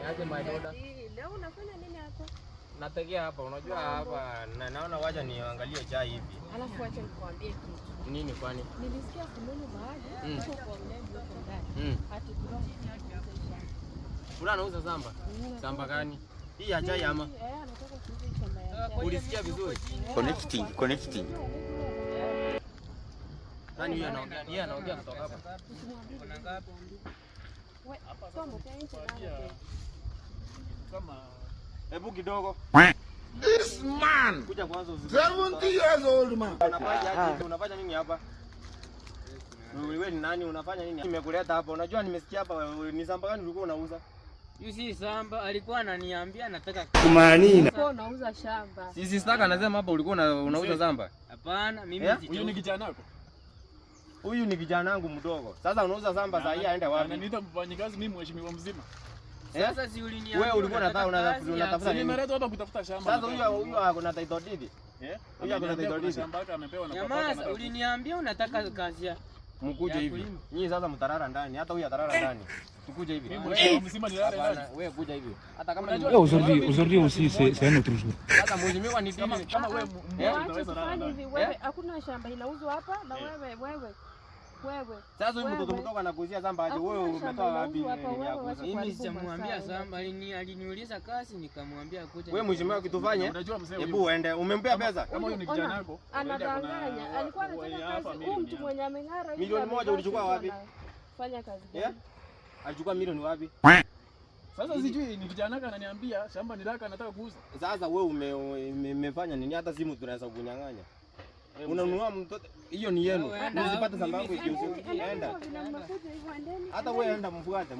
Yaje my daughter. Leo unafanya nini hapa? Nategea hapa, unajua hapa na naona wacha niangalie chai hivi. Alafu acha nikwambie kitu. Nini kwani? Nilisikia fununu baadhi huko kwa mlezi huko ndani. Ati kuna fulani anauza samba. Samba gani? Hii ya chai ama? Anataka kuuza shamba ya chai. Ulisikia vizuri? Connecting. Nani huyo anaongea? Yeye anaongea kutoka hapa. Kuna ngapi? Wewe, somo tena Kama hebu kidogo. This man. Kuja kwanza 70 years old man. Unafanya nini hapa? Wewe ni nani? Unafanya nini? Nimekuleta hapa. Unajua nimesikia hapa ni samba gani ulikuwa unauza? Hiyo si samba, alikuwa ananiambia nataka Kumanina. Kwa unauza shamba. Sisi sitaka anasema hapa ulikuwa unauza samba. Hapana, mimi huyu ni kijana wako. Huyu ni kijana wangu mdogo. Sasa unauza samba sasa hii aende wapi? Ananiita mfanyikazi mimi mheshimiwa mzima. Sasa si uliniambia wewe ulikuwa unatafuta nini? Nimeleta hapa kutafuta shamba. Sasa huyu ako title deed. Huyu ako na title deed. Shamba yake amepewa na papa. Jamaa uliniambia unataka kazi ya. Mkuje hivi. Nyinyi sasa mtarara ndani. Hata huyu atarara ndani. Tukuje hivi. Mimi mzima ni lala ndani. Wewe kuja hivi. Hata kama ni aujourd'hui aussi c'est un autre jour. Sasa mheshimiwa ni kama wewe unaweza kufanya hivi wewe hakuna shamba inauzwa hapa na wewe. Sasa huyu mtoto mdogo anakuuzia samba aje wewe umetoa wapi? Mimi sijamwambia samba, aliniuliza kazi nikamwambia kuja. Wewe mheshimiwa kitufanye? Hebu uende. Umempea pesa? Kama huyu ni kijana wako. Anadanganya. Alikuwa anataka kazi mtu mwenye ameng'ara hivi. Milioni moja ulichukua wapi? Fanya kazi gani? Alichukua milioni wapi? Sasa sijui ni kijana wako ananiambia shamba ni lako anataka kuuza. Sasa wewe umefanya nini? Hata simu tunaweza kunyang'anya. Unanunua mtoto hiyo ni yenu. Usipate sababu hiyo. Enda. Hata wewe enda mfuate.